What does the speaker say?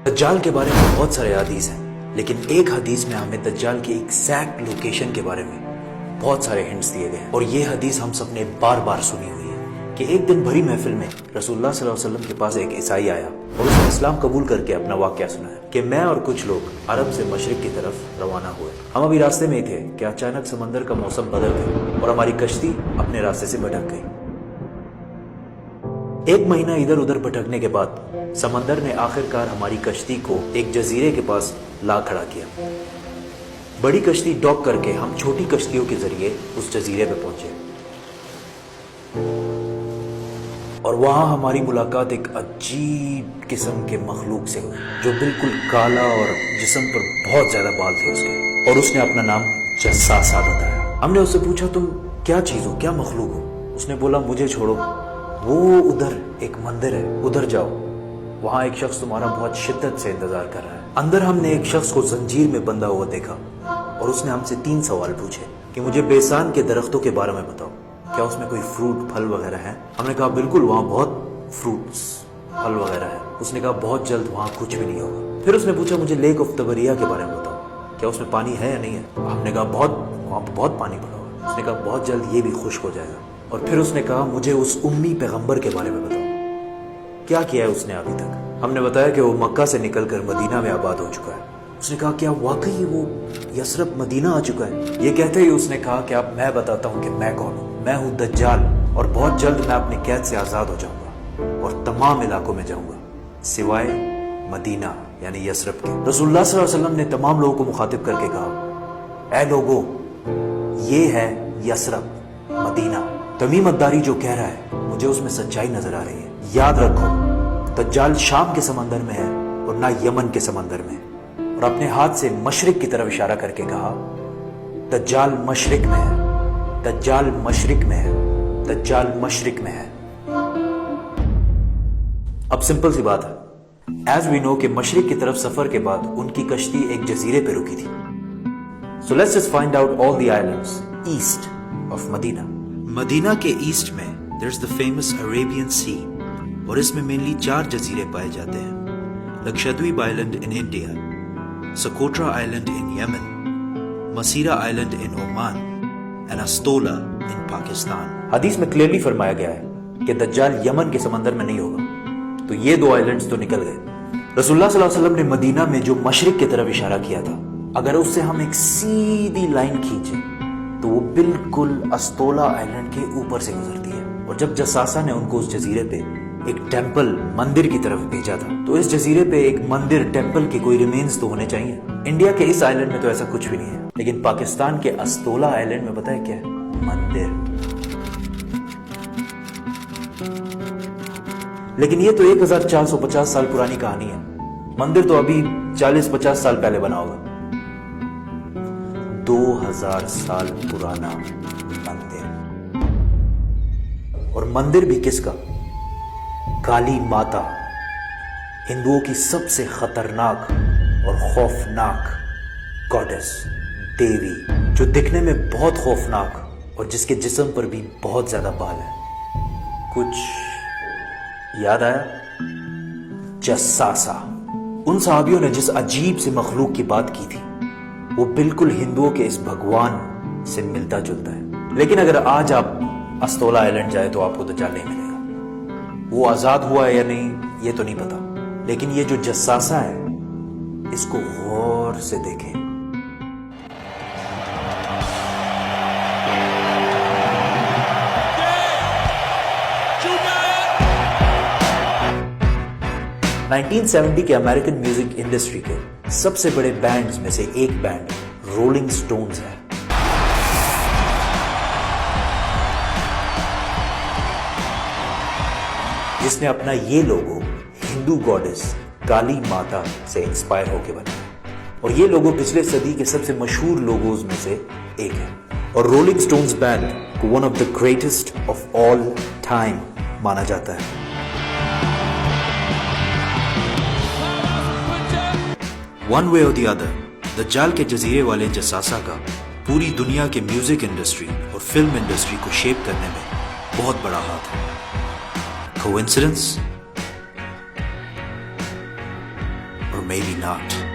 दज्जाल के बारे में बहुत सारे हदीस हैं, लेकिन एक हदीस में हमें दज्जाल की एग्जैक्ट लोकेशन के बारे में बहुत सारे हिंट्स दिए गए हैं। और ये हदीस हम सब ने बार बार सुनी हुई है कि एक दिन भरी महफिल में रसूलुल्लाह सल्लल्लाहु अलैहि वसल्लम के पास एक ईसाई आया और उसने इस्लाम कबूल करके अपना वाक़या सुनाया कि मैं और कुछ लोग अरब से मशरिक की तरफ रवाना हुए। हम अभी रास्ते में ही थे कि अचानक समंदर का मौसम बदल गया और हमारी कश्ती अपने रास्ते से भटक गई। एक महीना इधर उधर भटकने के बाद समंदर ने आखिरकार हमारी कश्ती को एक जजीरे के पास ला खड़ा किया। बड़ी कश्ती डॉक करके हम छोटी कश्तियों के जरिए उस जजीरे पे पहुंचे और वहां हमारी मुलाकात एक अजीब किस्म के मखलूक से हुई जो बिल्कुल काला और जिस्म पर बहुत ज्यादा बाल थे उसके, और उसने अपना नाम जस्सासा बताया। हमने उससे पूछा, तुम क्या चीज हो, क्या मखलूक हो? उसने बोला, मुझे छोड़ो, वो उधर एक मंदिर है, उधर जाओ, वहां एक शख्स तुम्हारा बहुत शिद्दत से इंतजार कर रहा है। अंदर हमने एक शख्स को जंजीर में बंधा हुआ देखा और उसने हमसे 3 सवाल पूछे कि मुझे बेसान के दरख्तों के बारे में बताओ, क्या उसमें कोई फ्रूट फल वगैरह है? हमने कहा बिल्कुल, वहाँ बहुत फ्रूट्स फल वगैरह है। उसने कहा बहुत जल्द वहाँ कुछ भी नहीं होगा। फिर उसने पूछा, मुझे लेक ऑफ तबरिया के बारे में बताओ, क्या उसमें पानी है या नहीं है? हमने कहा वहाँ पर बहुत पानी भरा हुआ। उसने कहा बहुत जल्द ये भी खुश्क हो जाएगा। और फिर उसने कहा, मुझे उस उम्मी पैगंबर के बारे में बताओ, क्या किया है उसने अभी तक? हमने बताया कि वो मक्का से निकलकर मदीना में आबाद हो चुका है। उसने कहा, क्या वाकई वो यसरब मदीना आ चुका है? ये कहते ही उसने कहा कि अब मैं बताता हूँ कि मैं कौन हूँ। मैं हूँ दज्जाल और बहुत जल्द मैं अपनी कैद से आजाद हो जाऊंगा और तमाम इलाकों में जाऊंगा सिवाय मदीना यानी यसरब के। रसूलुल्लाह सल्लल्लाहु अलैहि वसल्लम ने तमाम लोगों को मुखातिब करके कहा, ऐ लोगो, ये है यसरब मदीना। तमीम अद्दारी जो कह रहा है, मुझे उसमें सच्चाई नजर आ रही है। याद रखो, दज्जाल शाम के समंदर में है और ना यमन के समंदर में। और अपने हाथ से मशरिक की तरफ इशारा करके कहा, दज्जाल मशरिक में है, दज्जाल मशरिक में है, दज्जाल मशरिक में है। अब सिंपल सी बात है, एज वी नो कि मशरिक की तरफ सफर के बाद उनकी कश्ती एक जजीरे पे रुकी थी। So let's just find out all the islands east of Medina. Medina के ईस्ट में there is the famous Arabian sea और इसमें मेनली 4 जजीरे पाए जाते हैं। Lakshadweep island in India, Socotra island in Yemen, Masirah island in Oman and Astola in Pakistan. हदीस में क्लियरली फरमाया गया है कि दज्जाल यमन के समंदर में नहीं होगा, तो ये 2 आइलैंड्स तो निकल गए। रसूलुल्लाह सल्लल्लाहु अलैहि वसल्लम ने मदीना में जो मशरिक की तरफ इशारा किया था, अगर उससे हम एक सीधी लाइन खींचे तो वो बिल्कुल अस्तोला आइलैंड के ऊपर से गुजरती है। और जब जसासा ने उनको उस जजीरे पे एक टेंपल मंदिर की तरफ भेजा था, तो इस जजीरे पे एक मंदिर टेंपल के कोई रिमेन्स तो होने चाहिए। इंडिया के इस आइलैंड में तो ऐसा कुछ भी नहीं है, लेकिन पाकिस्तान के अस्तोला आइलैंड में पता है क्या है? मंदिर। लेकिन ये तो 1450 साल पुरानी कहानी है। मंदिर तो अभी 40-50 साल पहले बना होगा। 2000 साल पुराना मंदिर। और मंदिर भी किसका? काली माता, हिंदुओं की सबसे खतरनाक और खौफनाक गॉडेस, देवी, जो दिखने में बहुत खौफनाक और जिसके जिस्म पर भी बहुत ज्यादा बाल है। कुछ याद आया? जस्सासा। उन सहाबियों ने जिस अजीब से मखलूक की बात की थी, वो बिल्कुल हिंदुओं के इस भगवान से मिलता जुलता है। लेकिन अगर आज आप अस्तोला आइलैंड जाए तो आपको दज्जाल नहीं मिलेगा। वो आजाद हुआ है या नहीं ये तो नहीं पता, लेकिन ये जो जस्सासा है, इसको गौर से देखें। Yeah! 1970 के अमेरिकन म्यूजिक इंडस्ट्री के सबसे बड़े बैंड्स में से एक बैंड रोलिंग स्टोन्स है। जिसने अपना ये लोगो हिंदू गॉडेस काली माता से इंस्पायर होकर बनाया। और ये लोगो पिछले सदी के सबसे मशहूर लोगोज में से एक है। और रोलिंग स्टोन्स बैंड को one of the greatest of all time माना जाता है। वन वे और द अदर, दज्जाल के जजीरे वाले जसासा का पूरी दुनिया के म्यूजिक इंडस्ट्री और फिल्म इंडस्ट्री को शेप करने में बहुत बड़ा हाथ है। कोइंसिडेंस? और maybe not.